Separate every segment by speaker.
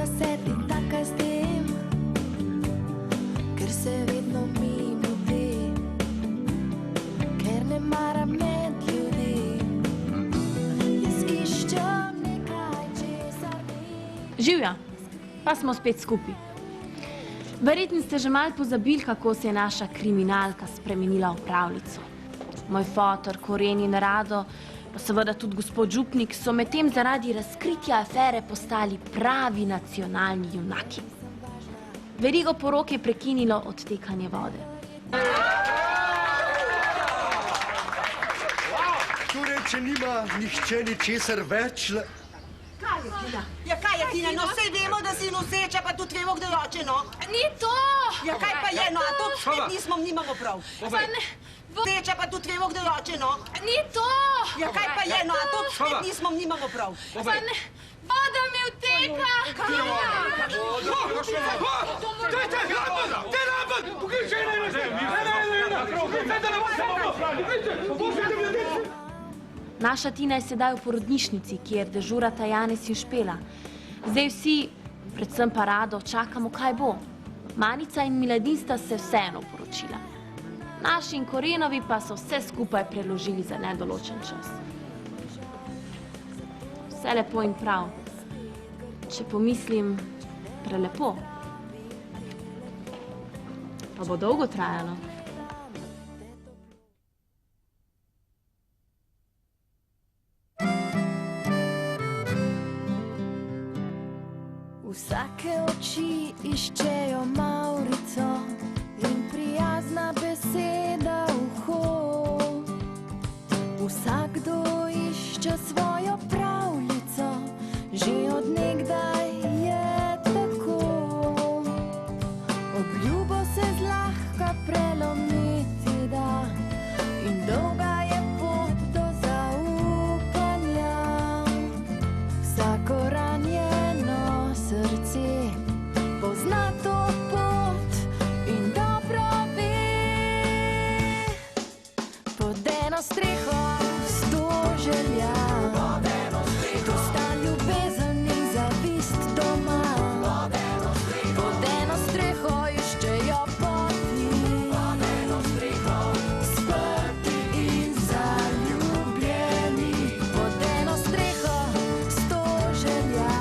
Speaker 1: da se ti taka zdim, ker se vedno mimo bi, ker ne maram med ljudi. Jaz iščem nekaj, česar ni.
Speaker 2: Živja, pa smo spet skupaj. Verjetno ste že malo pozabili, kako se je naša kriminalka spremenila v pravljico. Moj fotor, Koren in Rado, pa seveda tudi gospod župnik, so medtem zaradi razkritja afere postali pravi nacionalni junaki. Verigo poroke je prekinilo odtekanje vode.
Speaker 3: Torej, če nima nihče ničesar več...
Speaker 4: Kaj je, Tina? Ja, kaj je, Tina? No, vsej vemo, da si noseča, pa tudi vemo, kdo je oče, no.
Speaker 2: Ni to!
Speaker 4: Ja, kaj pa je, no, a to spet nimamo prav. Noseča, pa tudi vemo, kdo je oče, no.
Speaker 2: Ni to!
Speaker 4: Ja, kaj pa je, no, a to spet nimamo prav.
Speaker 2: Voda mi vteka! Naša Tina je sedaj v porodnišnici, kjer dežurata Janez in Špela. Zdaj vsi, predvsem pa Rado, čakamo, kaj bo. Manica in Miladin sta se vseeno poročila. Naši in Korenovi pa so vse skupaj preložili za nedoločen čas. Vse lepo in prav. Če pomislim, prelepo. Pa bo dolgo trajalo.
Speaker 1: Vsake oči iščejo Maurico in prijazna beseda uho. Vsakdo išče svojo pravljico, že od nekdaj je tako. Obljubo se zlahka prelomiti da in dolga je pot do zaupanja. Vsako ranjeno srce pozna to pot in dobro ve. Pod eno streho 100 želja, dosta ljubezen in zavist doma. Pod eno streho iščejo poti, sprti in zaljubljeni. Pod eno streho 100 želja,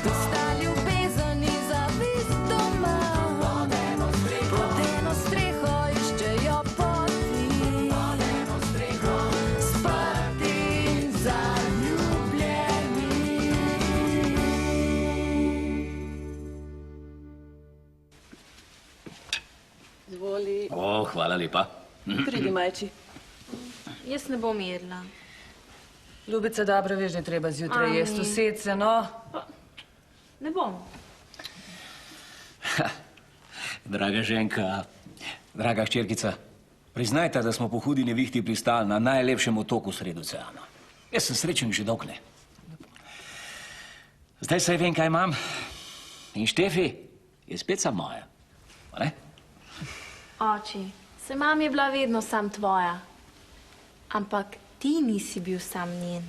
Speaker 1: dosta ljubezen in zavist doma. Pod eno streho iščejo poti, sprti in zaljubljeni.
Speaker 4: Zvoli.
Speaker 5: O, hvala lepa.
Speaker 4: Pridi, majči.
Speaker 2: Jaz ne bom jedla.
Speaker 4: Ljubica, dobro veš, da je treba zjutraj jesti. Used se, no.
Speaker 2: Ne bom.
Speaker 5: Draga ženka, draga hčerkica, priznajte, da smo po hudi nevihti pristali na najlepšem otoku sredi oceana. Jaz sem srečen že dolgo ne. Zdaj saj vem, kaj imam. In Štefi je spet sam moja. A ne?
Speaker 2: Oči, se mam je bila vedno sam tvoja. Ampak ti nisi bil sam njen.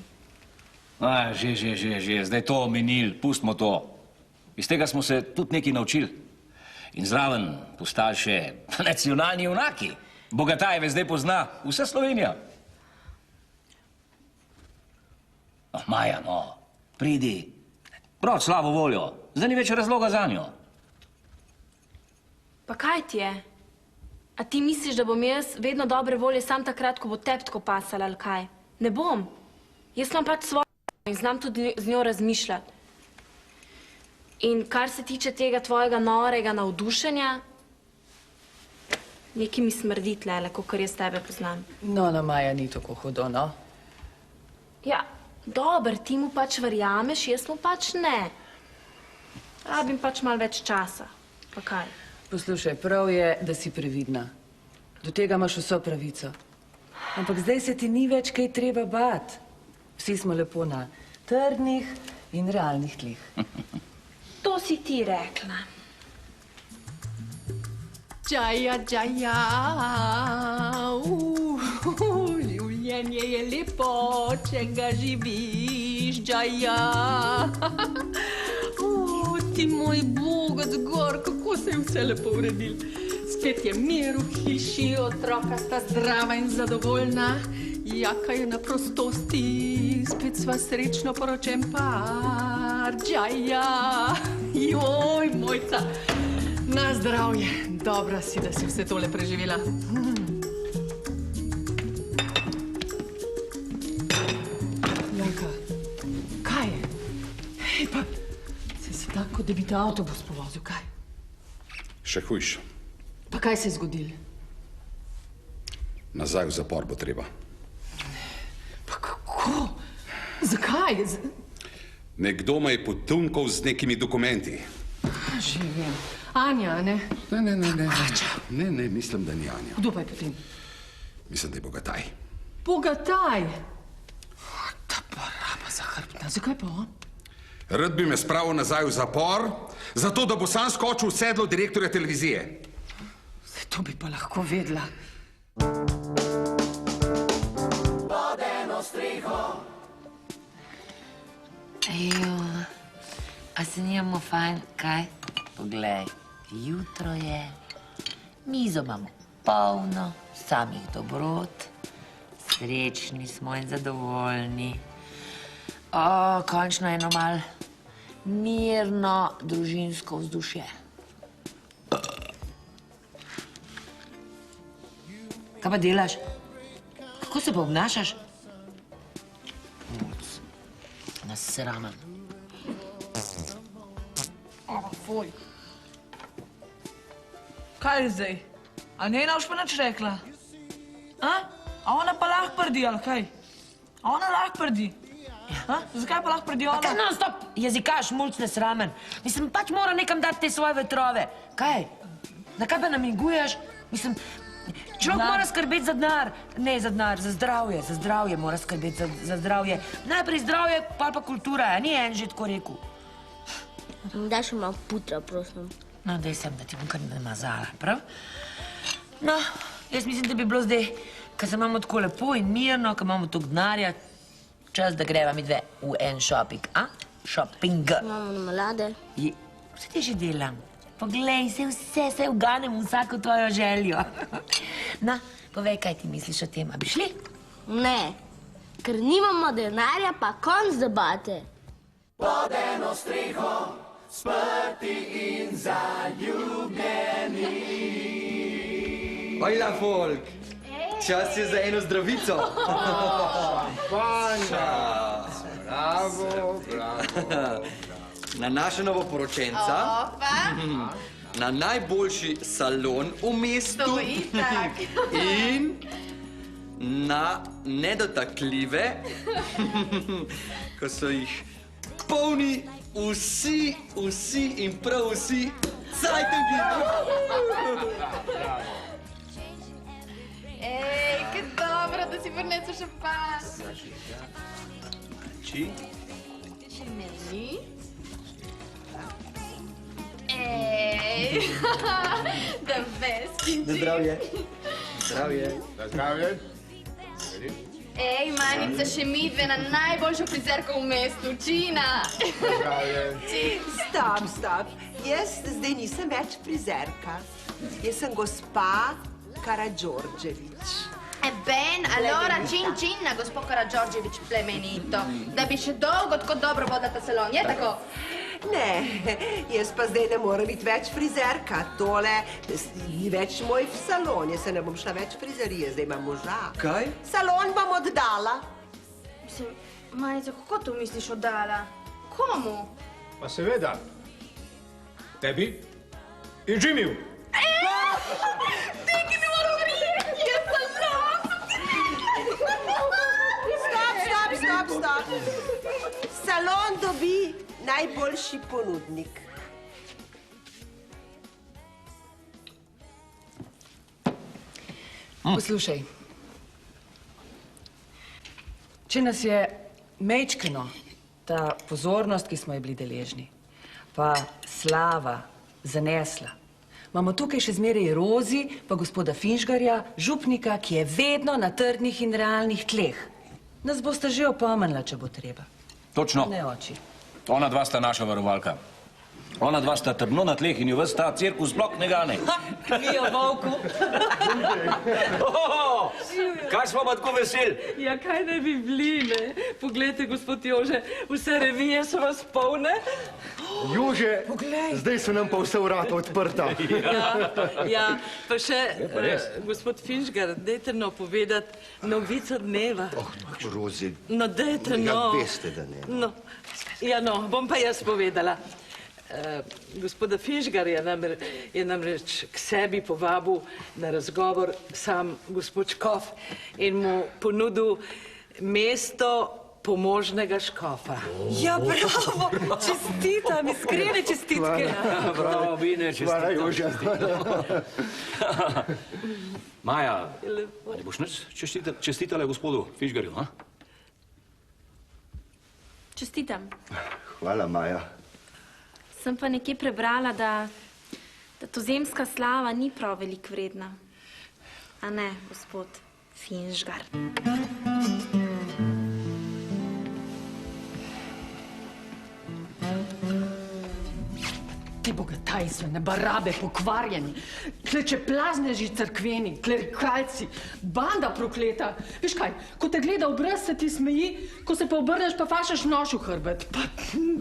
Speaker 5: Že, zdaj to omenili, pustimo to. Iz tega smo se tudi nekaj naučili. In zraven postali še nacionalni junaki. Bogatajeve zdaj pozna vsa Slovenija. Maja, no, pridi. Proč slabo voljo, zdaj ni več razloga zanjo.
Speaker 2: Pa kaj ti je? A ti misliš, da bom jaz vedno dobre volje sam takrat, ko bo tebi tako pasala, ali kaj? Ne bom. Jaz imam pač svojo in znam tudi z njo razmišljati. In kar se tiče tega tvojega norega navdušenja, nekaj mi smrdi tlele, kakor jaz tebe poznam.
Speaker 4: No, Maja, ni tako hudo, no.
Speaker 2: Ja, dober, ti mu pač verjameš, jaz mu pač ne. Rabim pač malo več časa. Pa kaj?
Speaker 4: Poslušaj, prav je, da si previdna. Do tega imaš vso pravico. Ampak zdaj se ti ni več kaj treba bati. Vsi smo lepo na trdnih in realnih tleh.
Speaker 2: To si ti rekla.
Speaker 6: Džaja, džaja, življenje je lepo, če ga živiš, džaja. ti moj bogac gor, kako se je vse lepo uredil. Spet je mir v hiši, otroka sta zdrava in zadovoljna. Jaka je na prostosti, spet sva srečno poročen par. Džaja, joj, mojca. Na zdravje, dobra si, da si vse tole preživela. Janka, kaj je? Hej, pa, se tako, da bi te avtobus povozil, kaj?
Speaker 7: Še hujše.
Speaker 6: Pa kaj se je zgodilo?
Speaker 7: Nazaj v zapor bo treba.
Speaker 6: Pa kako? Zakaj?
Speaker 7: Nekdo me je potunkal z nekimi dokumenti.
Speaker 6: Živim. Anja, ne?
Speaker 7: Ne, mislim, da ni Anja.
Speaker 6: Kdo pa je potem?
Speaker 7: Mislim, da je Bogataj.
Speaker 6: Bogataj! Ta baraba zahrbtna, zakaj pa on?
Speaker 7: Rad bi me spravil nazaj v zapor, zato da bo sam skočil v sedlo direktorja televizije.
Speaker 6: To bi pa lahko vedela.
Speaker 8: Ejo, a se nijemo fajn, kaj? Poglej, jutro je, mizo imamo polno, samih dobrot, srečni smo in zadovoljni. O, končno eno malo mirno družinsko vzdušje. Kaj pa delaš? Kako se pa obnašaš? Nasramen.
Speaker 4: Foj. Kaj je zdaj? A ne boš pa nič rekla? A ona pa lahko prdi, ali kaj? A ona lahko prdi? Zakaj pa lahko prdi ona?
Speaker 8: Kaj non-stop jezikaš, mulc nesramen? Mislim, pač mora nekam dati te svoje vetrove. Kaj? Na kaj pa namiguješ? Mislim, človek mora skrbeti za denar. Ne za denar, za zdravje mora skrbeti za zdravje. Najprej zdravje, pa kultura, ni en že tako rekel.
Speaker 9: Daj še malo putra, prosim.
Speaker 8: No, daj sem, da ti bom kar namazala, prav? No, jaz mislim, da bi bilo zdaj, ker se imamo tako lepo in mirno, ker imamo toliko denarja, čas, da greva midve v en šoping, a? Šoping.
Speaker 9: Imamo na mlade.
Speaker 8: Vse ti že delam. Poglej, se uganem v vsako tvojo željo. No, povej, kaj ti misliš o tem, a bi šli?
Speaker 9: Ne, ker nimamo denarja, pa konc debate.
Speaker 1: Pod eno streho, sprti in zaljubljeni.
Speaker 10: Ojla, folk! Čas je za eno zdravico. Bravo. Na naša novoporočenca, na najboljši salon v mestu in na nedotakljive, ko so jih polni vsi in prav vsi cajtungi.
Speaker 6: Ej, kaj dobro, da si prinesel šampan.
Speaker 10: Či?
Speaker 6: Še meni? Ej, da veski.
Speaker 10: Na zdravje. Zdravje.
Speaker 3: Na zdravje.
Speaker 6: Ej, Manica, še midve na najboljšo frizerko v mestu, Čina.
Speaker 11: Stop. Jaz zdaj nisem več frizerka. Jaz sem gospa Karadžordževič.
Speaker 6: Ben, allora, čin, na gospod Karadžordževič plemenito. Da bi še dolgo tako dobro vodila ta salon, je tako?
Speaker 11: Ne, jaz pa zdaj ne moram biti več frizerka. Tole ni več moj salon. Jaz se ne bom šla več frizerije, zdaj imam moža.
Speaker 10: Kaj?
Speaker 11: Salon bom oddala.
Speaker 6: Mislim, Manica, kako to misliš oddala? Komu?
Speaker 3: Pa seveda, tebi in Jimmiju.
Speaker 6: Neki mi moram priti, je salon!
Speaker 11: Stop. Salon dobi najboljši ponudnik.
Speaker 4: Poslušaj. Če nas je mečkeno ta pozornost, ki smo je bili deležni, pa slava zanesla, imamo tukaj še zmeraj Rozi, pa gospoda Finžgarja, župnika, ki je vedno na trdnih in realnih tleh. Nas boste že opomnila, če bo treba.
Speaker 5: Točno.
Speaker 4: Ne, oči.
Speaker 5: Ona dva sta naša varovalka. Ona dva sta trdno na tleh in jo ves ta cirkus sploh ne gane.
Speaker 8: Mi je volku.
Speaker 5: Kaj smo pa tako veseli?
Speaker 6: Ja, kaj naj bi bili, ne? Poglejte, gospod Jože, vse revije so vas polne.
Speaker 3: Jože, zdaj so nam pa vse vrata odprta.
Speaker 12: Ja, pa še, gospod Finžgar, dajte no povedati novico dneva.
Speaker 3: Rozi,
Speaker 12: No, dajte no.
Speaker 3: ja veste, da ne.
Speaker 12: No, ja, no, bom pa jaz povedala. Gospoda Finžgar je namreč k sebi povabil na razgovor sam gospod Škof in mu ponudil mesto pomožnega škofa.
Speaker 8: Ja, bravo, čestitam, iskrene čestitke.
Speaker 5: Bravo, Bine,
Speaker 3: Hvala, Jože.
Speaker 5: Maja, ne boš nič čestitala gospodu Finžgarju, a?
Speaker 2: Čestitam.
Speaker 3: Hvala, Maja.
Speaker 2: Sem pa nekje prebrala, da tuzemska slava ni prav veliko vredna. A ne, gospod Finžgar.
Speaker 6: Ti bogataji so ne barabe, pokvarjeni, kleče plazneži crkveni, klerikalci, banda prokleta. Veš kaj, ko te gleda obraz, se ti smeji, ko se pa obrneš, pa fašaš nož v hrbet. Pa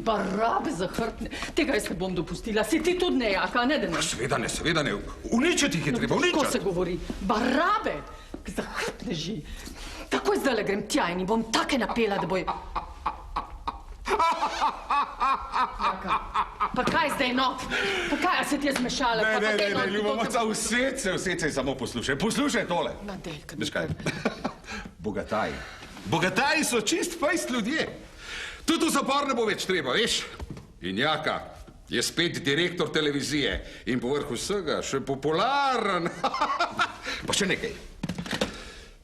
Speaker 6: barabe zahrbtne. Tega jaz ne bom dopustila. Si ti tudi ne, jaka, ne da ne?
Speaker 7: Seveda ne. Uničiti jih je treba, uničiti.
Speaker 6: Tako se govori. Barabe, zahrbtneži. Takoj zdajle grem tja in bom take napela, da boj... Pa kaj zdaj, no? Pa kaj, a se ti je zmešala?
Speaker 7: Ne, ljubomoca, vse samo poslušaj. Poslušaj tole. Veš kaj? Bogataji. Bogataji so čist fejst ljudje. Tudi v zapor ne bo več treba, veš? In Jaka je spet direktor televizije in povrh vsega še popularen. Pa še nekaj.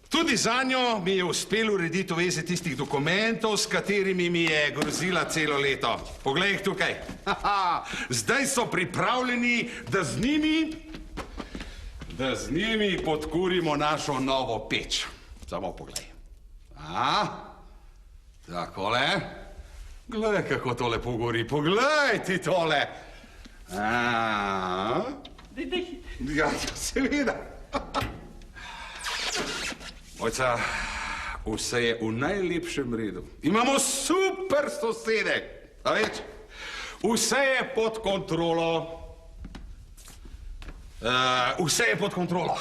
Speaker 7: Tudi zanjo mi je uspelo urediti veze tistih dokumentov, s katerimi mi je grozila celo leto. Poglej jih tukaj. Zdaj so pripravljeni, da z njimi podkurimo našo novo peč. Samo poglej. Takole. Glej, kako to lepo gori. Poglej ti tole. Ja, seveda. Ojca, vse je v najlepšem redu. Imamo super sosede. A več? Vse je pod kontrolo. Vse je pod kontrolo.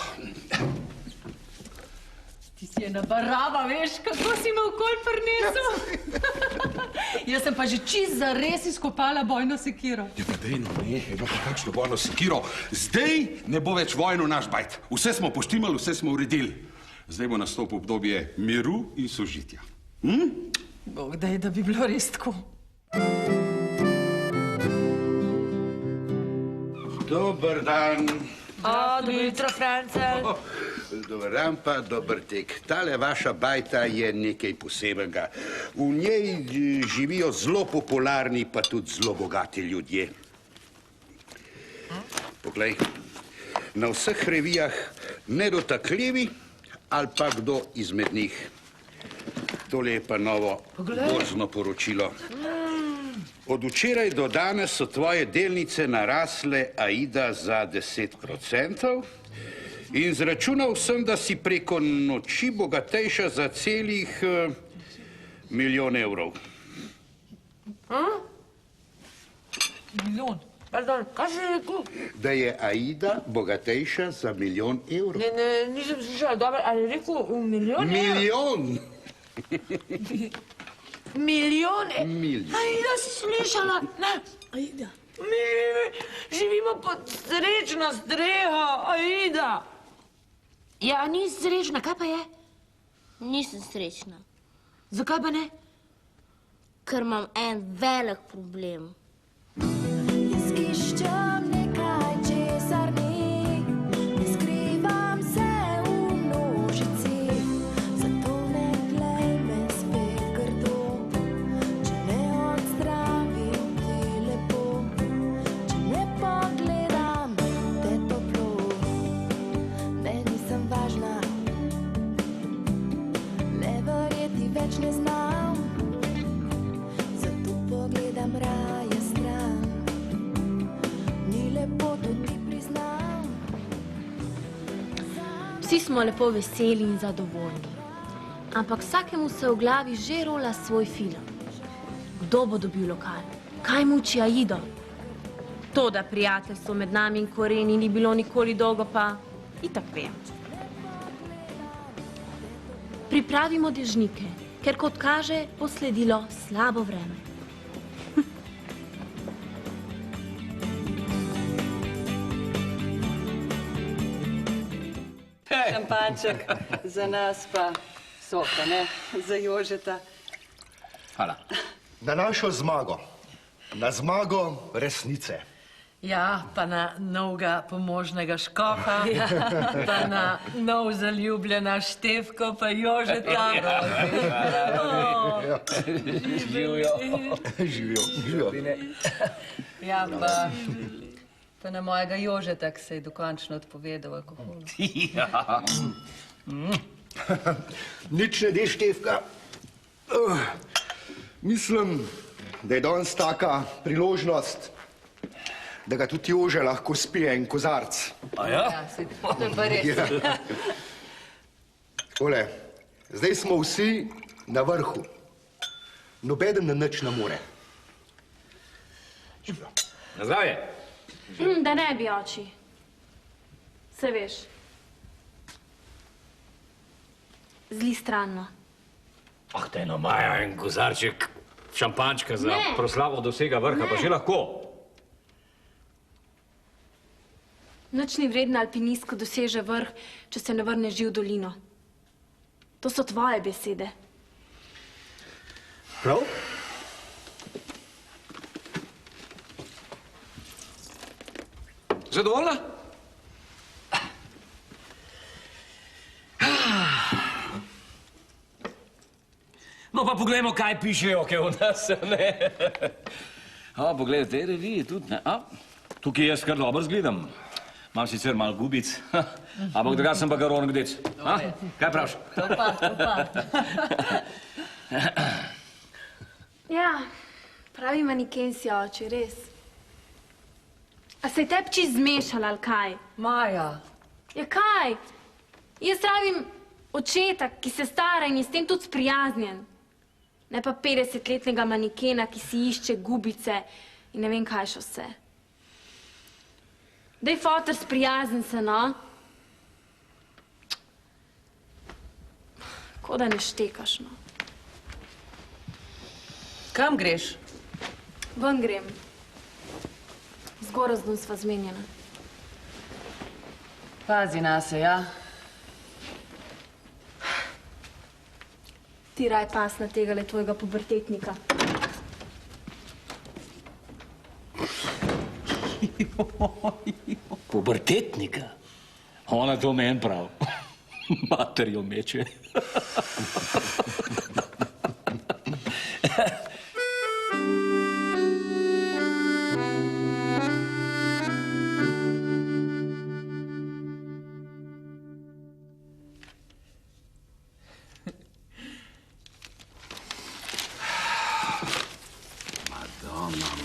Speaker 6: Ti si ena baraba, veš, kako si me okol prinesel. Jaz sem pa že čist zares izkopala bojno sekiro.
Speaker 7: Ja, pa dej no, ne, ima pa kakšno bojno sekiro. Zdaj ne bo več vojno naš bajt. Vse smo poštimali, vse smo uredili. Zdaj bo nastopil obdobje miru in sožitja.
Speaker 6: Bog daj, da bi bilo res tako.
Speaker 13: Dober dan.
Speaker 8: Dobro jutro, Francel.
Speaker 13: Dober dan pa dober tek. Tale vaša bajta je nekaj posebenega. V njej živijo zelo popularni pa tudi zelo bogati ljudje. Poglej, na vseh revijah nedotakljivi ali pa kdo izmed njih. Tole je pa novo borzno poročilo. Od včeraj do danes so tvoje delnice narasle, Aida, za 10% in zračunal sem, da si preko noči bogatejša za celih milijon evrov.
Speaker 8: Milijon? Pardon, kaj si rekel?
Speaker 13: Da je Aida bogatejša za milijon evrov.
Speaker 8: Ne, nisem slišala, dobro, ali je rekel milijon?
Speaker 13: Milijon!
Speaker 8: Milijon?
Speaker 13: Milijon.
Speaker 8: Aida, si slišala? Ne, Aida. Mi živimo pod srečno streho, Aida.
Speaker 9: Ja, nisi srečna, kaj pa je? Nisem srečna.
Speaker 8: Zakaj pa ne?
Speaker 9: Ker imam en velik problem.
Speaker 14: Iščem nekaj, česar ni, ne skrivam se v množici, zato ne glej me spet grdo, če ne odzdravim ti lepo, če ne pogledam te toplo, ne nisem važna, le verjeti več ne znam, zato pogledam raje stran.
Speaker 2: Vsi smo lepo veseli in zadovoljni. Ampak vsakemu se v glavi že rola svoj film. Kdo bo dobil lokal? Kaj muči Aido? To, da prijateljstvo med nami in Koreni ni bilo nikoli dolgo, pa itak vem. Pripravimo dežnike, ker kot kaže, bo sledilo slabo vreme.
Speaker 12: Šampanček za nas pa soka, ne? Za Jožeta.
Speaker 5: Hvala.
Speaker 3: Na našo zmago. Na zmago resnice.
Speaker 12: Ja, pa na novega pomožnega škofa, pa na nov zaljubljena Štefko, pa Jožeta.
Speaker 5: Živijo.
Speaker 3: Živijo.
Speaker 12: Ja, pa na mojega Jožeta, ki se je dokončno odpovedal alkoholu.
Speaker 5: Ja.
Speaker 3: Nič ne deš, Štefka. Mislim, da je danes taka priložnost, da ga tudi Jože lahko spije en kozarc.
Speaker 5: A ja?
Speaker 12: To je pa res.
Speaker 3: Takole, zdaj smo vsi na vrhu. Nobeden na nič ne more.
Speaker 5: Na zdravje.
Speaker 2: Da ne bi, oči. Se veš. Zli stranno.
Speaker 5: Ah, te no, Maja, en kozarček šampančka za proslavo dosega vrha, pa že lahko.
Speaker 2: Nič ni vredno alpinistko doseže vrh, če se ne vrne živ v dolino. To so tvoje besede.
Speaker 3: Prav?
Speaker 5: Zadovoljna? No pa poglejmo, kaj pišejo, kaj o nas, ne? Poglej, v tej reviji tudi, ne? Tukaj jaz kar dobro zgledam. Imam sicer malo gubic, ampak drugače sem pa kar onek dec. Kaj praviš?
Speaker 12: To pa.
Speaker 2: Ja, pravi maniken si, oči, res. A se je tebi čist zmešala, ali kaj?
Speaker 12: Maja.
Speaker 2: Ja, kaj? Jaz rabim očeta, ki se stara in je s tem tudi sprijaznjen. Ne pa 50-letnega manikena, ki si išče gubice in ne vem kaj še vse. Dej, foter, sprijazen se, no? Ko da ne štekaš, no.
Speaker 12: Kam greš?
Speaker 2: Ven grem. Z Gorazdom sva zmenjena.
Speaker 12: Pazi nase, ja?
Speaker 2: Ti raj pas na tegale tvojega pubertetnika.
Speaker 5: Pubertetnika? Ona to meni prav. Mater jo meče.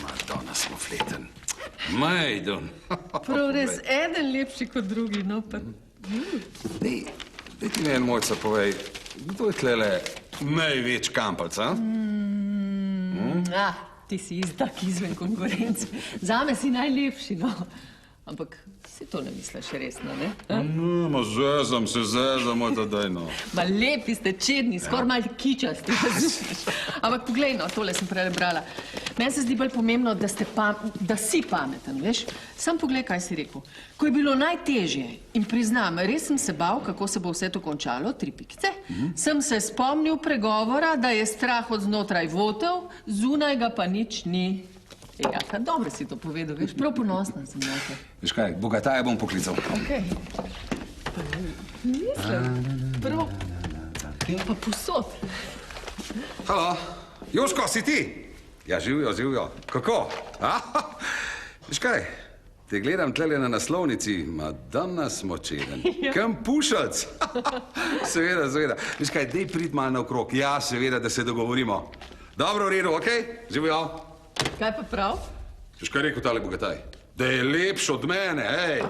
Speaker 7: Madonna smo fleten. Majdon.
Speaker 6: Prav res, eden lepši kot drugi, no pa...
Speaker 7: Dej ti meni, mojca, povej, kdo je tlele največ kampalc, a?
Speaker 6: Ti si tak izven konkurence. Zame si najlepši, no. Ampak si to ne misliš resno, ne?
Speaker 7: No, ma zezam se, mojca, daj, no.
Speaker 6: Ma lepi ste, čedni, skoraj malo kičasti, razumeš. Ampak poglej, no, tole sem prebrala. Meni se zdi bolj pomembno, da si pameten, veš? Sam poglej, kaj si rekel. Ko je bilo najtežje in priznam, res sem se bal, kako se bo vse to končalo, 3 pikice, sem se spomnil pregovora, da je strah od znotraj votel, zunaj ga pa nič ni. Ja, kaj dobro si to povedal, veš, prav ponosna sem na te.
Speaker 7: Veš kaj, Bogataja bom poklical.
Speaker 6: Okej. Mislim, prvo, pa posod.
Speaker 7: Halo, Joško, si ti? Ja, živijo. Kako? Veš kaj, te gledam tlele na naslovnici, Madonna smo čeden. Kam pušac? Seveda. Veš kaj, dej prid malo naokrog. Ja, seveda, da se dogovorimo. Dobro, v redu, okej? Živijo.
Speaker 6: Kaj pa prav?
Speaker 7: Veš kaj rekel tale Bogataj? Da je lepš od mene, ej.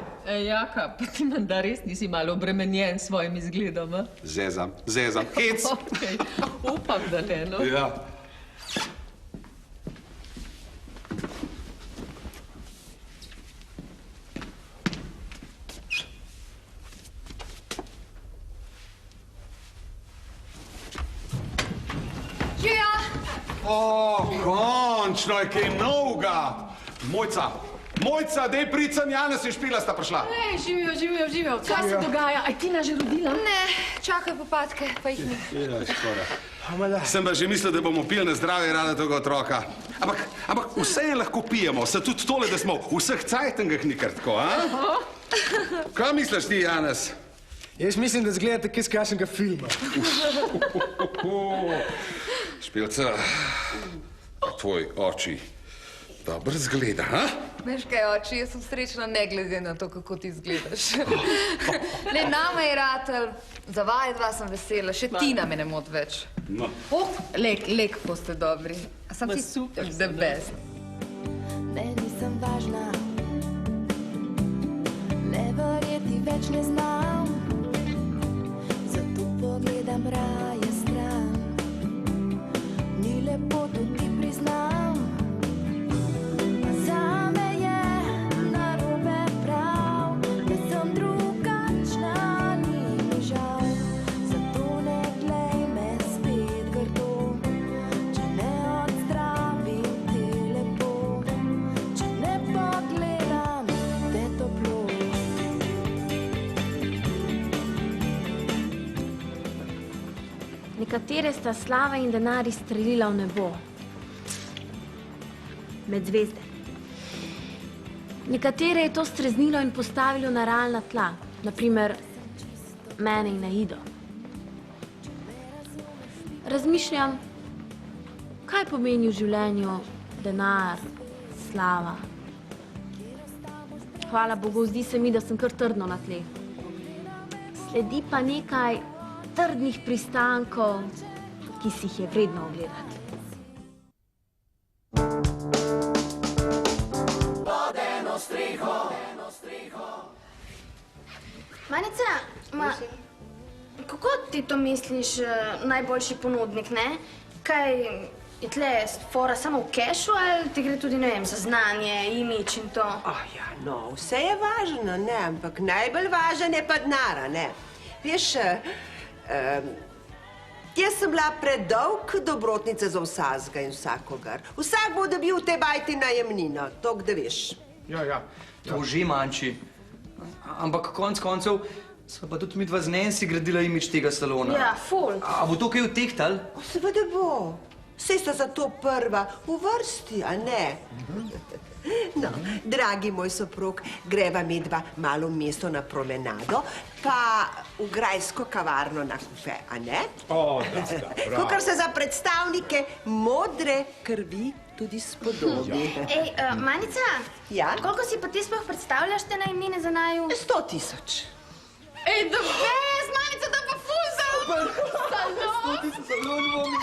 Speaker 6: Jaka, pa ti menda res nisi malo obremenjen s svojim izgledom, a?
Speaker 7: Zezam, hec.
Speaker 6: Okej, upam, da ne, no.
Speaker 7: Ja.
Speaker 15: Živijo!
Speaker 7: Končno je kaj novega. Mojca, dej pricam, Janez in Špila sta prišla.
Speaker 15: Ej, živijo. Kaj se dogaja? Aj Tina že rodila? Ne, čakaj popadke, pa jih ni.
Speaker 7: Sem pa že mislil, da bomo pili na zdravje rada tega otroka. Ampak vse je lahko pijemo, se tudi tole, da smo v vseh cajtengah nikar tako, a? Kaj misliš ti, Janez?
Speaker 10: Jaz mislim, da zgledate kaj z kakšnega filma.
Speaker 7: Špilca, tvoj oči dobro zgleda, ha?
Speaker 15: Veš kaj, oči, jaz sem srečna ne glede na to, kako ti izgledaš. Ne, nama je ratel, za vaju dva sem vesela, še Tina me ne mot več.
Speaker 7: No.
Speaker 15: Lek, ko ste dobri. A sem ti super, the best.
Speaker 14: Ne, nisem važna, le verjeti več ne znam, zato pogledam raje stran. Ni lepo, to ti priznam, zame je narobe prav, da sem drugačna, ni mi žal, zato ne glej me spet grdo, če ne odzdravim te lepo, če ne pogledam te toplo.
Speaker 2: Nekatere sta slava in denar izstrelila v nebo. Med zvezde. Nekatere je to streznilo in postavilo na realna tla, naprimer mene in Aido. Razmišljam, kaj pomeni v življenju denar, slava. Hvala Bogu, zdi se mi, da sem kar trdno na tleh. Sledi pa nekaj trdnih pristankov, ki si jih je vredno ogledati.
Speaker 9: Manica, kako ti to misliš, najboljši ponudnik, ne? Kaj je tle fora samo v kešu ali ti gre tudi, ne vem, za znanje, imič in to?
Speaker 11: Ja, no, vse je važno, ne, ampak najbolj važen je pa denar, ne. Veš, jaz sem bila predolg dobrotnica za vsakega in vsakogar. Vsak bo dobil v tej bajti najemnino, toliko da veš.
Speaker 10: Ja. To že manjši. Ampak konc koncev sva pa tudi midva z Nancy gradila imič tega salona.
Speaker 9: Ja, ful.
Speaker 10: A bo to kaj odtehtal?
Speaker 11: Seveda bo. Saj sta zato prva v vrsti, a ne? No, dragi moj soprog, greva midva malo v mesto na promenado, pa v grajsko kavarno na kafe, a ne?
Speaker 7: Prav.
Speaker 11: Kakor se za predstavnike modre krvi tudi spodobi.
Speaker 9: Ej, Manica,
Speaker 11: Ja?
Speaker 9: koliko si pa ti sploh predstavljaš te najemnine za naju?
Speaker 11: 100.000.
Speaker 15: Ej, the best, Manica, da pa ful za salon.
Speaker 10: 100.000 salon bom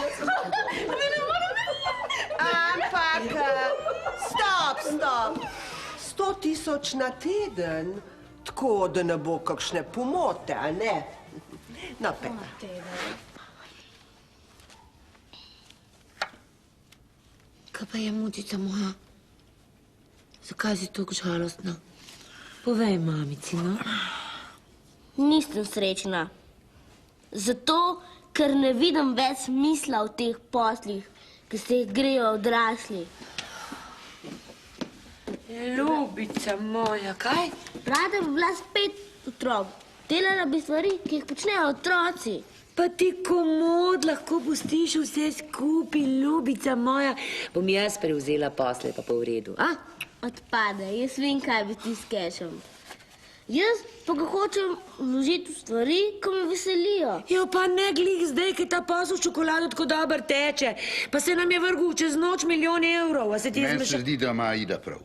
Speaker 11: Ampak, stop. 100.000 na teden, tako da ne bo kakšne pomote, a ne? No, Pepa.
Speaker 8: Kaj pa je, mutica moja? Zakaj si tako žalostna? Povej, mamici, no?
Speaker 9: Nisem srečna. Zato, ker ne vidim več smisla v teh poslih, ki se jih grejo odrasli.
Speaker 8: Ljubica moja, kaj?
Speaker 9: Rada bi bila spet otrok. Delala bi stvari, ki jih počnejo otroci.
Speaker 8: Pa ti komod lahko pustiš vse skupaj, ljubica moja. Bom jaz prevzela posle, pa v redu, a?
Speaker 9: Odpade, jaz vem, kaj bi ti s kešem. Jaz pa ga hočem vložiti v stvari, ko me veselijo.
Speaker 8: Jo, pa ne glih zdaj, ki ta posel s čokolado tako dobro teče. Pa se nam je vrgul čez noč -1 milijon evrov. A se ti
Speaker 13: Meni se zdi, da ima Aida prav.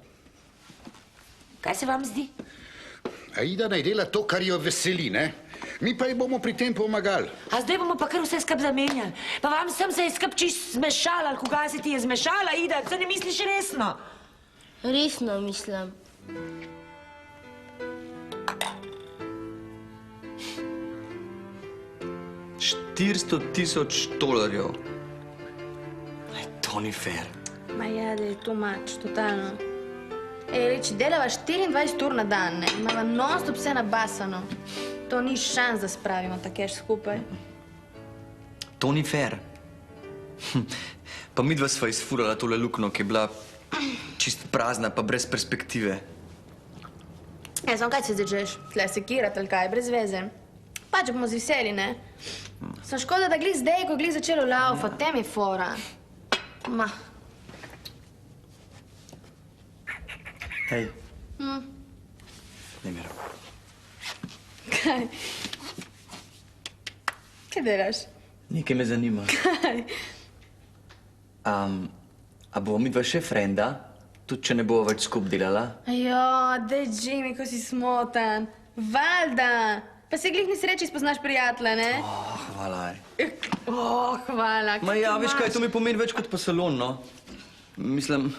Speaker 8: Kaj se vam zdi?
Speaker 13: Aida naj dela to, kar jo veseli, ne? Mi pa ji bomo pri tem pomagali.
Speaker 8: A zdaj bomo pa kar vse skup zamenjali. Pa vam sem se je skup čisto zmešala, ali koga se ti je zmešala, Aida, se ne misliš resno?
Speaker 9: Resno mislim.
Speaker 10: $400,000. To ni fair.
Speaker 9: Ma ja, da je to mač, totalno. Ej, reči, delava 24 ur na dan, ne? Imava non-stop vse nabasano. To ni šans, da spravimo ta keš skupaj.
Speaker 10: To ni fair. Pa midva sva izfurala tole lukno, ki je bila čist prazna pa brez perspektive.
Speaker 9: Ja, samo kaj se zdaj češ? Tle sekirati ali kaj, brez veze. Pač bomo z veseli, ne? Sem škoda, da glih zdaj, ko glih začelo laufati, tem je fora. Ma.
Speaker 10: Hej. Ne, Miro.
Speaker 9: Kaj? Kaj delaš?
Speaker 10: Nekaj me zanima.
Speaker 9: Kaj?
Speaker 10: A bova midva še frenda, tudi če ne bova več skup delala?
Speaker 9: Jo, dej, Jimmy, ko si smotan. Valjda. Pa se glih nesreči spoznaš prijatelja, ne?
Speaker 10: Hvala.
Speaker 9: Hvala.
Speaker 10: Ma ja, veš kaj, to mi pomeni več kot pa salon, no. Mislim,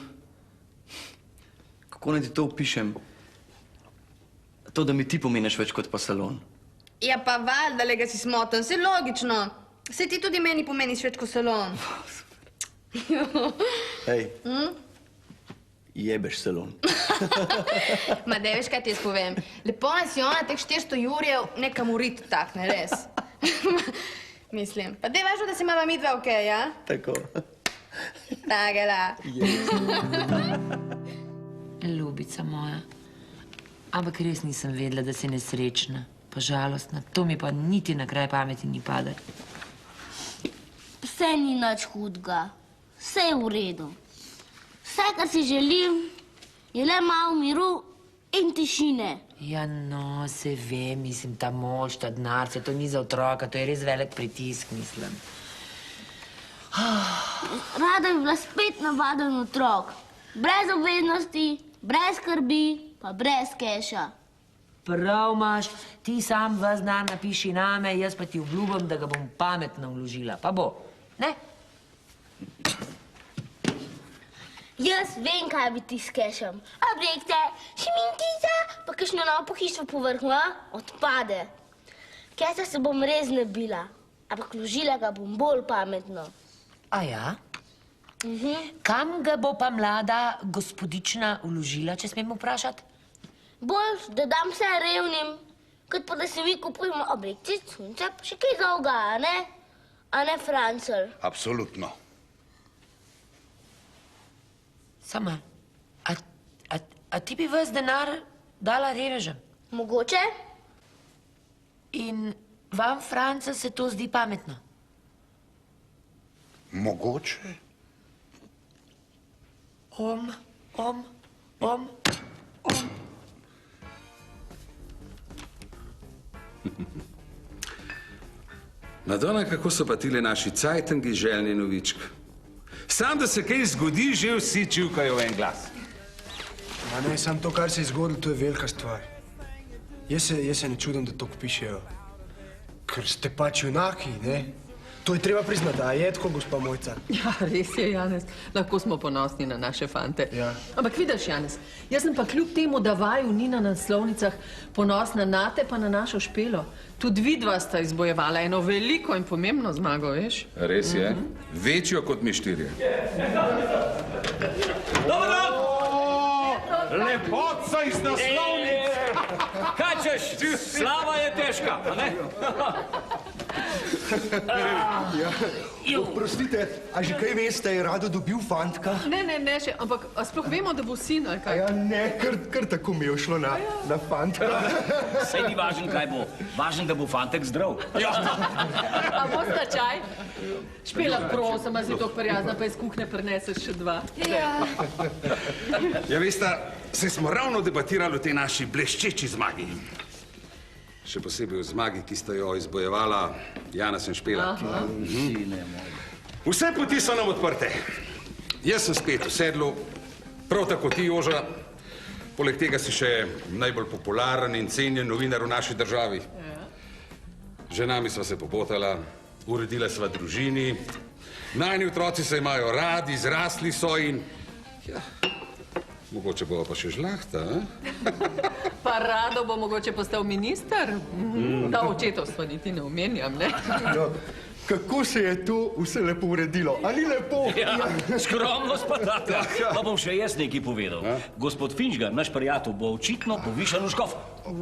Speaker 10: kako naj ti to opišem? To, da mi ti pomeniš več kot pa salon.
Speaker 9: Ja, pa valjda, lega si smotan, se logično. Se ti tudi meni pomeniš več kot salon.
Speaker 10: Hej. Jebeš salon.
Speaker 9: Ma dej, veš kaj ti jaz povem? Lepo nas je ona teh 400 jurjev nekam urit takne, res. Mislim. Pa dej, važno, da se imava midva okej, ja?
Speaker 10: Tako.
Speaker 9: Takela.
Speaker 8: Ljubica moja, ampak res nisem vedela, da si nesrečna, pa žalostna. To mi pa niti na kraj pameti ni padalo.
Speaker 16: Vse ni nič hudega. Vse je v redu. Vse, kar si želim, je le malo miru in tišine.
Speaker 8: Ja, no, se ve, mislim, ta moč, ta denar, to ni za otroka, to je res velik pritisk, mislim.
Speaker 16: Rada bi bila spet navaden otrok. Brez obveznosti, brez skrbi, pa brez keša.
Speaker 8: Prav imaš, ti sam ves denar napiši name, jaz pa ti obljubim, da ga bom pametno vložila. Pa bo, ne?
Speaker 16: Jaz vem, kaj bi ti s kešem. Objekte, šminkica, pa kakšno novo pohištvo povrhu, odpade. Keša se bom res nabila, ampak vložila ga bom bolj pametno.
Speaker 8: A ja? Kam ga bo pa mlada gospodična vložila, če smem vprašati?
Speaker 16: Bolj, da dam vse revnim, kot pa da se vi kupujemo objekte, sunce, pa še kaj dolga, a ne? A ne, Francel?
Speaker 13: Absolutno.
Speaker 8: Sama, a ti bi ves denar dala revežem?
Speaker 16: Mogoče.
Speaker 8: In vam, Franca, se to zdi pametno?
Speaker 13: Mogoče?
Speaker 8: Om.
Speaker 7: Madonna, kako so pa tile naši cajtangi željni novičk. Sam, da se kaj zgodi, že vsi čivkajo v en glas.
Speaker 17: A ne, sam to, kar se je zgodilo, to je velika stvar. Jaz se ne čudim, da to pišejo. Ker ste pač junaki, ne? To je treba priznati, a je tako, gospa Mojca?
Speaker 6: Ja, res je, Janez. Lahko smo ponosni na naše fante.
Speaker 17: Ja.
Speaker 6: Ampak vidiš, Janez, jaz sem pa kljub temu, da vaju ni na naslovnicah, ponosna nate pa na našo Špelo. Tudi vidva sta izbojevala eno veliko in pomembno zmago, veš?
Speaker 7: Res je. Večjo kot mi štirje.
Speaker 5: Dobar dan!
Speaker 7: Lepotca iz naslovnic!
Speaker 5: Kaj češ? Slava je težka, a ne?
Speaker 3: Oprostite, a že kaj veste, je Rado dobil fantka?
Speaker 6: Ne, še, ampak a sploh vemo, da bo sin, ali kaj?
Speaker 3: Ja, ne, kar tako mi je šlo na fantka.
Speaker 5: Sej ni važen, kaj bo. Važen, da bo fantek zdrav.
Speaker 6: A bosta čaj? Špela, prosim, a si tako prijazna, pa iz kuhne prineseš še 2.
Speaker 7: Ja, veste, se smo ravno debatirali o tej naši bleščeči zmagi. Še posebej v zmagi, ki sta jo izbojevala Janez in Špela. Vse poti so nam odprte. Jaz sem spet v sedlu, prav tako ti, Joža. Poleg tega si še najbolj popularen in cenjen novinar v naši državi. Ženami sva se popotala, uredila sva družini, najni otroci se imajo radi, zrasli so in Mogoče bo pa še žlahta,
Speaker 6: Pa rado bo mogoče postal minister. Da očetovstva niti ne omenjam, ne?
Speaker 3: No, kako se je to vse lepo uredilo? A ni lepo?
Speaker 5: Ja, skromnost pa taka. Pa bom še jaz nekaj povedal. Gospod Finžgar, naš prijatelj, bo očitno povišan v škof.
Speaker 7: To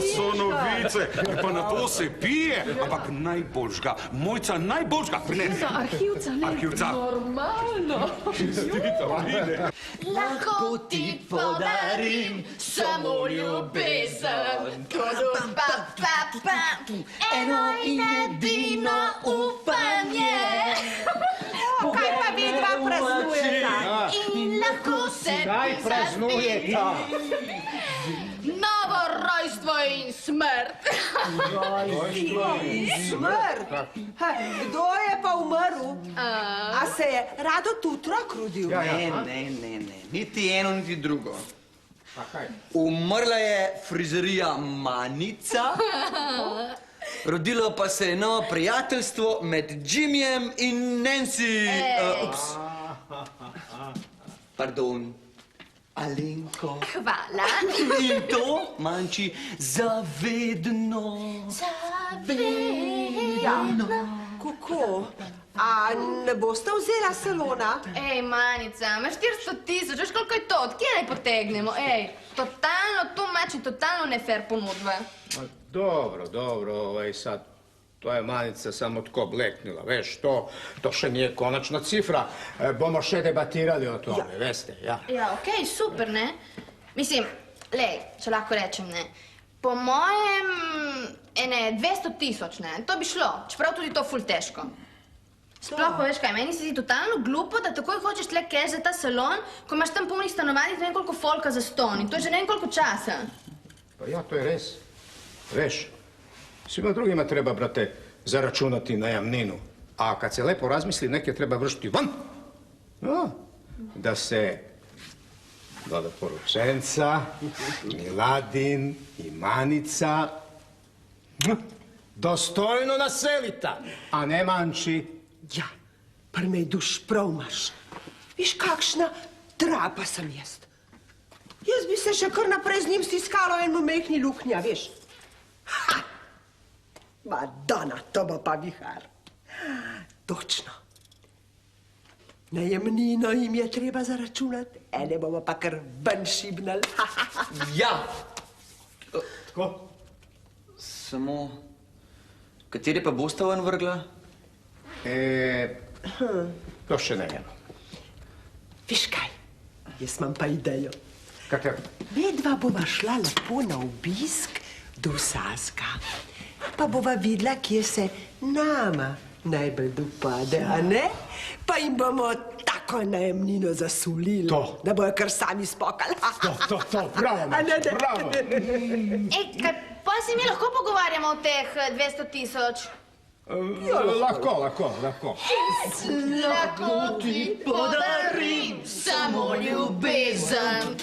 Speaker 7: so novice, pa na to se pije, ampak najboljšga, mojca najboljšga.
Speaker 6: Za arhivca, ne?
Speaker 7: Arhivca.
Speaker 6: Normalno.
Speaker 1: Lahko ti podarim samo ljubezen. Eno in edino upanje.
Speaker 11: Kaj pa vi dva praznujeta?
Speaker 1: In lahko se
Speaker 11: Kaj praznujeta?
Speaker 1: Novo rojstvo in smrt.
Speaker 11: Rojstvo in smrt? Kdo je pa umrl? A se je Rado Tutrok rodil?
Speaker 10: Ne. Niti eno, niti drugo. Umrla je frizerija Manica, rodilo pa se je novo prijateljstvo med Jimmyjem in Nancy. Pardon. Alenko.
Speaker 1: Hvala.
Speaker 10: In to, manjči, zavedno.
Speaker 11: Kako? A ne boste vzela salona?
Speaker 9: Ej, Manica, imaš 400 000, veš koliko je to? Odkje naj potegnemo? Ej, totalno too much in totalno nefair ponudba.
Speaker 18: Dobro, sad, to je Manica samo tako bleknila, veš, to še nije konačna cifra. Bomo še debatirali o tome, veste, ja.
Speaker 9: Ja, okej, super, ne? Mislim, lej, če lahko rečem, ne? Po mojem, 200 000, ne? To bi šlo, čeprav tudi to ful težko. Sploh pa veš kaj, meni se zdi totalno glupo, da takoj hočeš tle cash za ta salon, ko imaš tam polnih stanovanj in ne vem koliko folka za ston in to je že ne vem koliko časa.
Speaker 18: Pa ja, to je res. Veš, svima drugima treba, brate, zaračunati najamninu, a kad se lepo razmisli, neke treba vršiti van. No, da se Doloporočenca, Miladin i Manica dostojno naselita, a ne manjši.
Speaker 11: Ja, pa me duš prav imaš. Viš, kakšna trapa sem jaz. Jaz bi se še kar naprej z njim stiskalo eno mehni luknja, veš. Ha! Madonna, to bo pa vihar. Točno. Najemnino jim je treba zaračunati, ene bomo pa kar ven šibnali.
Speaker 10: Ja. Tako? Samo, kateri pa boste ven vrgla?
Speaker 18: To še ne vem.
Speaker 11: Viš kaj, jaz imam pa idejo.
Speaker 18: Katero?
Speaker 11: Vedva bova šla lepo na obisk do Saska, pa bova videla, kje se nama najbolj dopade, a ne? Pa jim bomo tako najemnino zasulili, da bojo kar sami spokali.
Speaker 18: To, bravo, bravo.
Speaker 9: Ej, pa se mi lahko pogovarjamo o teh 200 000?
Speaker 18: Lahko.
Speaker 1: Lahko ti podarim samo ljubezen.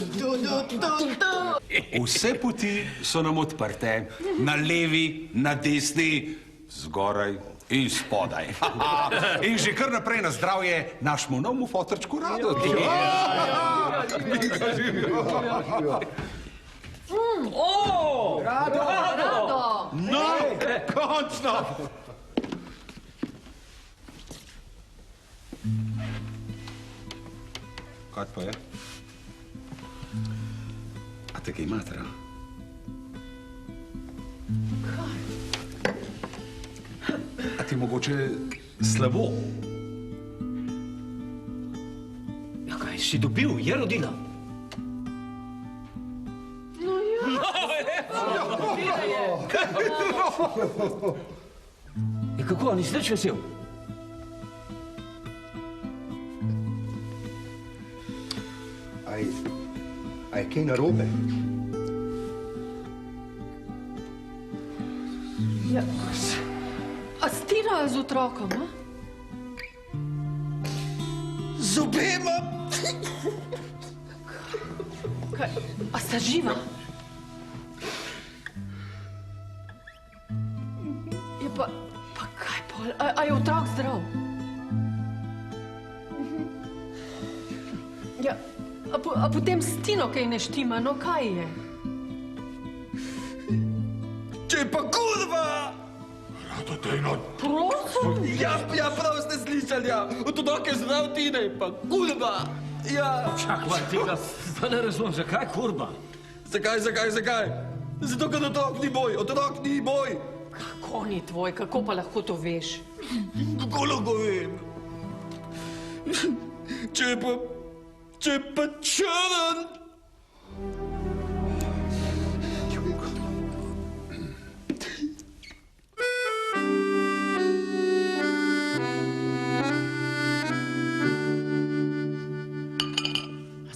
Speaker 7: Vse poti so nam odprte, na levi, na desni, zgoraj in spodaj. In že kar naprej na zdravje našemu novemu fotrčku Rado.
Speaker 1: Rado!
Speaker 7: No, končno! Kaj pa je? A te kaj imate, a? A ti mogoče slabo?
Speaker 5: Ja, kaj si dobil? Je rodila?
Speaker 1: No
Speaker 5: ja, kako, nisi nič vesel?
Speaker 3: A je kaj narobe?
Speaker 6: Ja, a Stina je z otrokom, a?
Speaker 1: Z obema!
Speaker 6: Kaj, a sta živa? Je pa kaj pol, a je otrok zdrav? Ja, a potem s Tino kaj ne štima, no kaj je?
Speaker 19: Če pa kurva!
Speaker 7: Rado, daj no.
Speaker 6: Prosim?
Speaker 19: Ja, prav ste slišali, ja. Od odoke zdrav Tine, pa kurva! Ja.
Speaker 5: Čakaj, tega pa ne razumem, zakaj kurva?
Speaker 19: Zakaj? Zato, ker otrok ni moj, otrok ni moj.
Speaker 6: Kako ni tvoj, kako pa lahko to veš?
Speaker 19: Kako lahko vem? Če pa črn.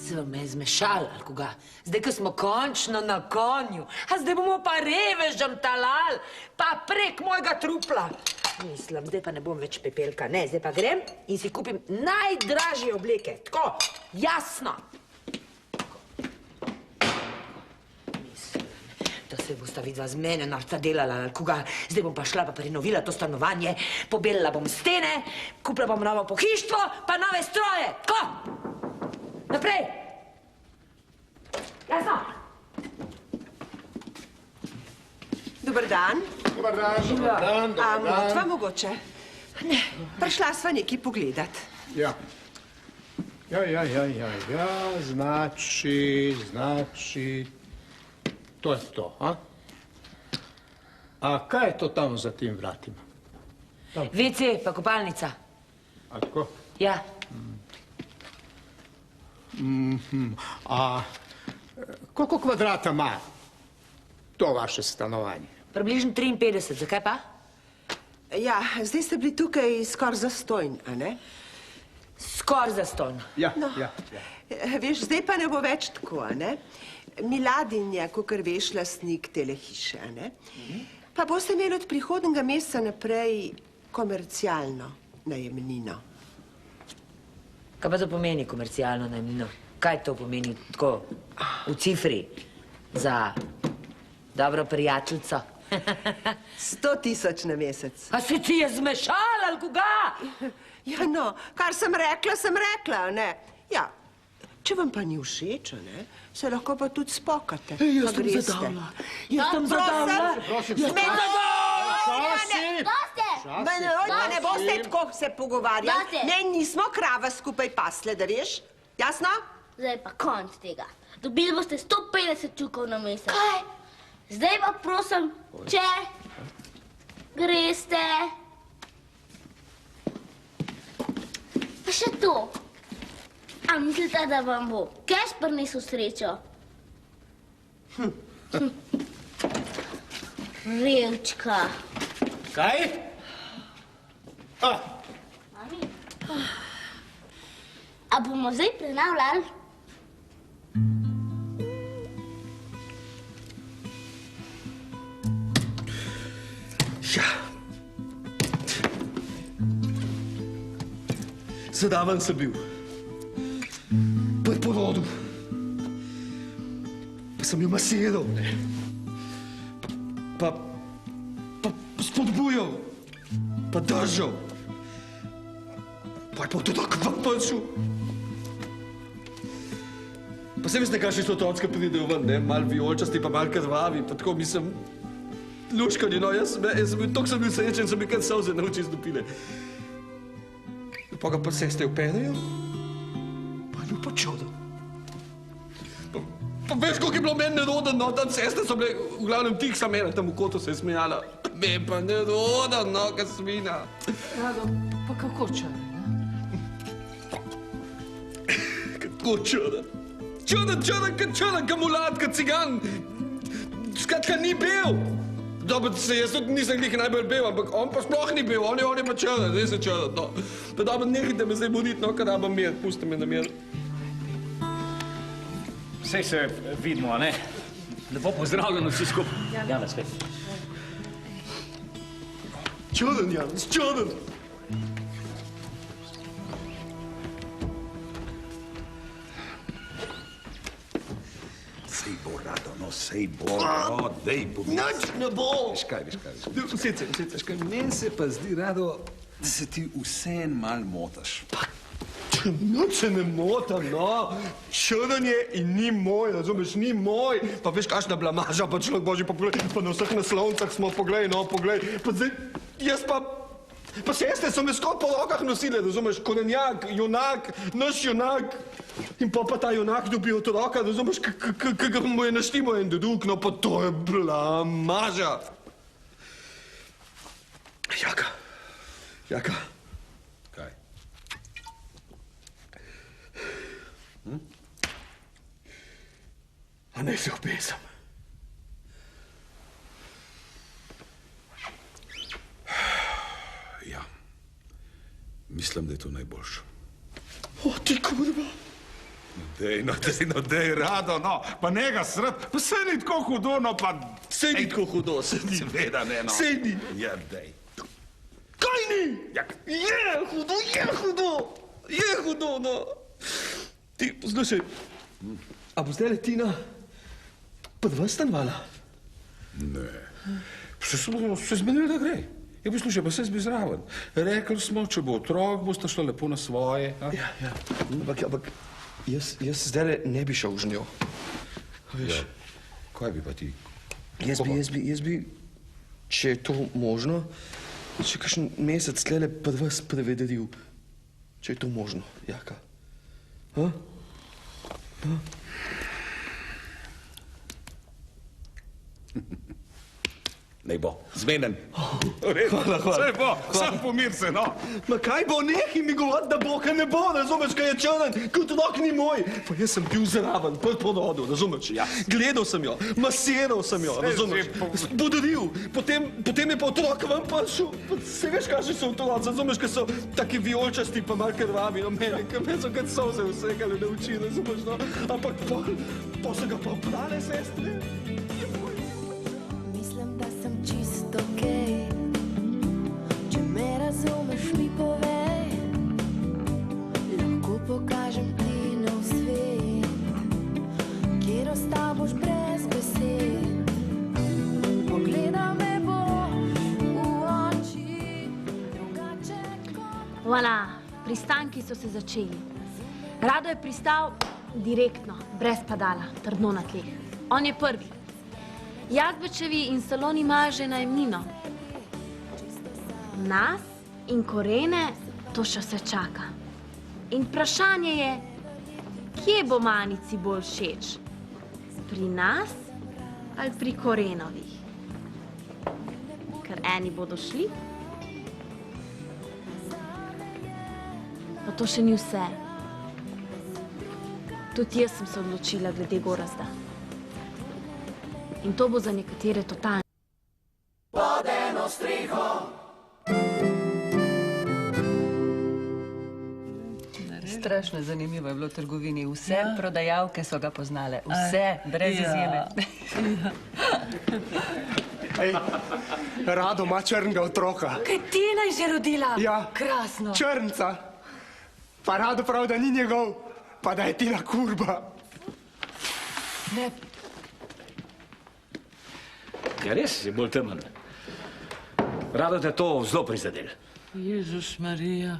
Speaker 8: Se vam je zmešal, ali koga? Zdaj, ko smo končno na konju, a zdaj bomo pa revežem talal, pa prek mojega trupla. Mislim, zdaj pa ne bom več pepelka, ne, zdaj pa grem in si kupim najdražje obleke. Tako, jasno. Mislim, da se bosta vidva z mene narca delala, ali koga. Zdaj bom pa šla pa prenovila to stanovanje, pobelila bom stene, kupila bom novo pohištvo, pa nove stroje. Tako, naprej. Jasno.
Speaker 11: Dobar dan.
Speaker 18: Dobar dan, dobar dan, dobar dan.
Speaker 11: A motva mogoče? Ne, prišla sva nekaj pogledat.
Speaker 18: Ja. Ja, znači, to je to, a? A kaj je to tamo za tim vratima?
Speaker 8: WC, pa kopalnica.
Speaker 18: A tako?
Speaker 8: Ja.
Speaker 18: A koliko kvadrata ima to vaše stanovanje?
Speaker 8: Približno 53, zakaj pa?
Speaker 11: Ja, zdaj ste bili tukaj skoraj zastojn, a ne?
Speaker 8: Skoraj zastojn.
Speaker 18: Ja.
Speaker 11: Veš, zdaj pa ne bo več tako, a ne? Miladin je, kakor veš, lastnik tele hiše, a ne? Pa boste imeli od prihodnjega meseca naprej komercialno najemnino.
Speaker 8: Kaj pa to pomeni komercialno najemnino? Kaj to pomeni tako v cifri za dobro prijateljico?
Speaker 11: 100 000 na mesec.
Speaker 8: A se ti je zmešala, ali koga?
Speaker 11: Ja, no, kar sem rekla, ne? Ja, če vam pa ni všeč, ne, se lahko pa tudi spokate.
Speaker 19: Jaz sem zadavla.
Speaker 11: Prosim. Ne boste tako se pogovarjali. Ne, nismo krava skupaj pasle, da veš? Jasno?
Speaker 16: Zdaj pa konc tega. Dobili boste 150 čukov na mesec. Kaj? Zdaj pa prosim, če greste. Pa še to. A mislite, da vam bo keš prinesel srečo? Revčka.
Speaker 18: Kaj?
Speaker 16: Mami. A bomo zdaj prenavljali?
Speaker 19: Ja. Zadaven sem bil. Pri porodu. Pa sem jo masiral, ne. Pa spodbujal. Pa držal. Pa je pa tudi tako prišel. Pa se veste, kakšni so otroci, ki pridejo ven, ne? Mal vijolčasti, pa mal krvavi, pa tako mislim... Luškani, no, jaz sem bil, toliko sem bil srečen, sem bil kar solze na oči zdopile. Pa ga pa sestre operejo, pa je bil pa čudo. Pa veš, koliko je bilo meni neroden, no, tam sestre so bile, v glavnem tih sam ena, tam v kotu se je smejala. Me pa neroden, no, ka svina.
Speaker 6: Rado, pa kako črn,
Speaker 19: Kako črn? Črn, ka mulat, ka cigan. Skratka, ni bil. Dobro, se jaz tudi nisem glih najbolj bil, ampak on pa sploh ni bil, on je pa črn, res je črn, no. Pa dobro, nehajte me zdaj boditi, no, kada bom mir, pusti me na mir.
Speaker 5: Sej se vidimo, a ne? Lepo pozdravljeno vsi skupaj. Janez, spet.
Speaker 19: Črn, Janez, črn.
Speaker 13: Sej bo, Rado, no, sej bo, no, dej pomisli.
Speaker 19: Nič ne bo.
Speaker 13: Veš kaj.
Speaker 19: Usedite.
Speaker 13: Veš kaj, meni se pa zdi, Rado, da se ti vseeno mal motaš.
Speaker 19: Noč se ne motam, no. Črn je in ni moj, razumeš, ni moj. Pa veš, kakšna blamaža, pa človek božji, pa poglej, pa na vseh naslovnicah smo, poglej, no, poglej. Pa zdaj, jaz pa... Pa sestre so me skot po rokah nosile, razumeš, korenjak, junak, naš junak. In pa ta junak dobi otroka, razumeš, ki mu je naštimo en drug, no pa to je blamaža. Jaka.
Speaker 7: Kaj?
Speaker 19: A naj se obesam.
Speaker 7: Ja. Mislim, da je to najboljše.
Speaker 19: O, ti kurva.
Speaker 7: Dej, Rado, no. Pa ne ga srd. Pa sej ni tako hudo, no pa...
Speaker 19: Sej ni tako hudo, sej ni.
Speaker 7: Seveda ne, no.
Speaker 19: Sej ni.
Speaker 7: Ja, dej.
Speaker 19: Kaj ni?
Speaker 7: Ja.
Speaker 19: Je hudo, no. Ti, poslušaj, a bo zdaj Tina pa dva stanovala?
Speaker 7: Ne. Se zmenili, da gre. Ja, poslušaj, pa se zbi zraven. Rekli smo, če bo otrok, boste šla lepo na svoje.
Speaker 19: Ja. Ampak jaz zdaj ne bi šel z njo. Veš?
Speaker 7: Kaj bi pa ti?
Speaker 19: Jaz bi, če je to možno, še kakšen mesec tlele pa vas prevedril. Če je to možno, Jaka.
Speaker 7: Nej bo, zmenen. Hvala. Saj bo, sam pomir se, no.
Speaker 19: Ma kaj bo, nekaj mi govoriti, da bo, kaj ne bo, razumeš, kaj je črn, kot otrok ni moj. Pa jaz sem bil zraven, pred porodu, razumeš? Ja. Gledal sem jo, masiral sem jo, razumeš? Podaril, potem je pa otrok ven prišel. Se veš, kakšni so otroci, razumeš, kaj so taki vijolčasti, pa malo krvavi, no meni, kaj so kot solze vsekali na oči, razumeš, no. Ampak pa se ga pa oprale, sestre.
Speaker 14: Čisto okej. Če me razumeš, mi povej. Lahko pokažem ti nov svet, kjer ostal boš brez besed. Pogleda me boš v oči, drugače kot...
Speaker 2: Voilà, pristanki so se začeli. Rado je pristal direktno, brez padala, trdno na tleh. On je prvi. Jazbečevi in salon imajo že najemnino. Nas in Korene to še vse čaka. In vprašanje je, kje bo Manici bolj všeč? Pri nas ali pri Korenovih? Ker eni bodo šli. Pa to še ni vse. Tudi jaz sem se odločila glede Gorazda. In to bo za nekatere totalno.
Speaker 1: Pod eno streho.
Speaker 4: Strašno zanimivo je bilo v trgovini. Vse prodajalke so ga poznale. Vse, brez izjeme.
Speaker 17: Rado ima črnega otroka.
Speaker 4: Kaj Tina je že rodila?
Speaker 17: Ja.
Speaker 4: Krasno.
Speaker 17: Črnca. Pa Rado prav, da ni njegov, pa da je Tina kurba.
Speaker 4: Ne.
Speaker 5: Ja, res je bolj temen. Rado te to zelo prizadel.
Speaker 12: Jezus Marija,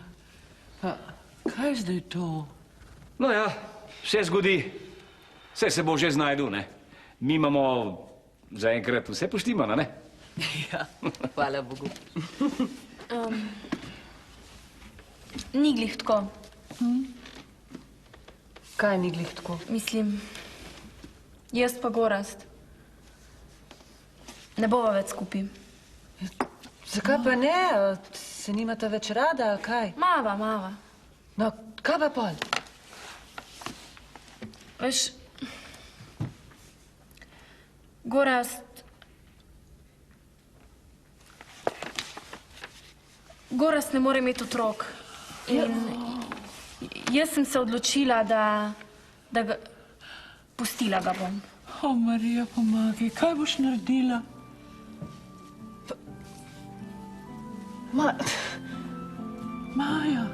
Speaker 12: pa kaj zdaj to?
Speaker 5: No ja, vse zgodi. Vse se bo že znajdel, ne? Mi imamo zaenkrat vse poštimano, ne?
Speaker 4: Ja, hvala Bogu.
Speaker 2: Ni glih tako.
Speaker 4: Kaj ni glih tako?
Speaker 2: Mislim, jaz pa Gorazd. Ne bova več skupaj.
Speaker 4: Zakaj pa ne? Se nimata več rada, kaj?
Speaker 2: Mava.
Speaker 4: No, kaj pa pol?
Speaker 2: Veš, Gorazd... Gorazd ne more imeti otrok. In jaz sem se odločila, da ga... Pustila ga bom.
Speaker 12: O, Marija, pomagaj, kaj boš naredila? Maja.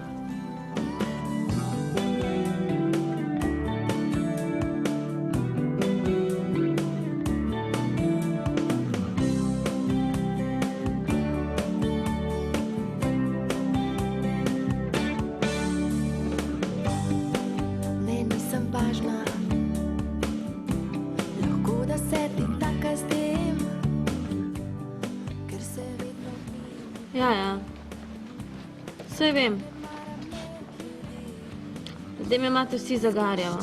Speaker 14: važna. Lahko da se ti taka zdem, ker se vedno
Speaker 2: Ja. Saj vem. Zdaj me imate vsi zagarjava.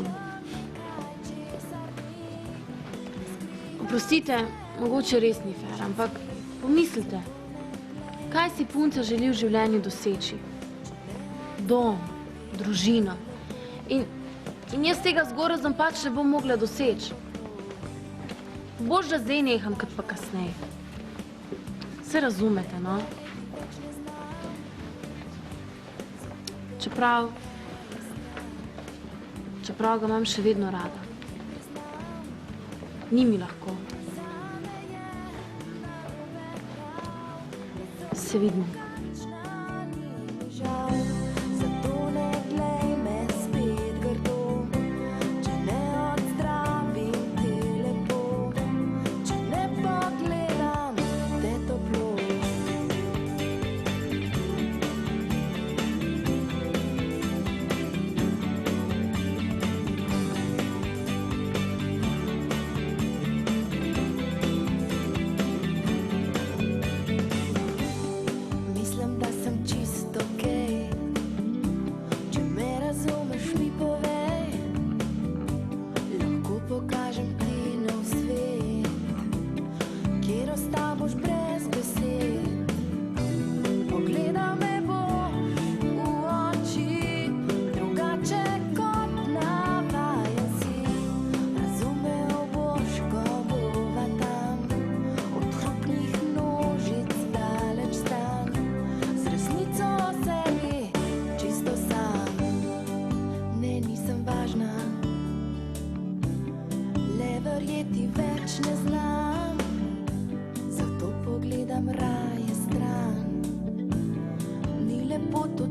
Speaker 2: Oprostite, mogoče res ni fair, ampak pomislite, kaj si punca želi v življenju doseči? Dom, družino. In jaz tega zgorazom pač ne bom mogla doseči. Bož, da zdaj neham, kot pa kasneje. Se razumete, no? Čeprav ga imam še vedno rada. Ni mi lahko. Se vidimo.
Speaker 14: žal. Zato ne glej me spet grdo, če ne odzdravim te lepo, če ne pogledam te toplo. Mislim, da sem čisto okej. Če me razumeš, mi povej. Lahko pokažem ti nov svet, kjer ostaboš brez besed. Pogleda me boš v oči, drugače kot navajen si. Razumel boš, ko bova tam, od hrupnih nožic daleč stran, z resnico o sebi čisto sam. Ne, nisem važna, le verjeti več ne znam, zato pogledam raje stran. Ni lepo to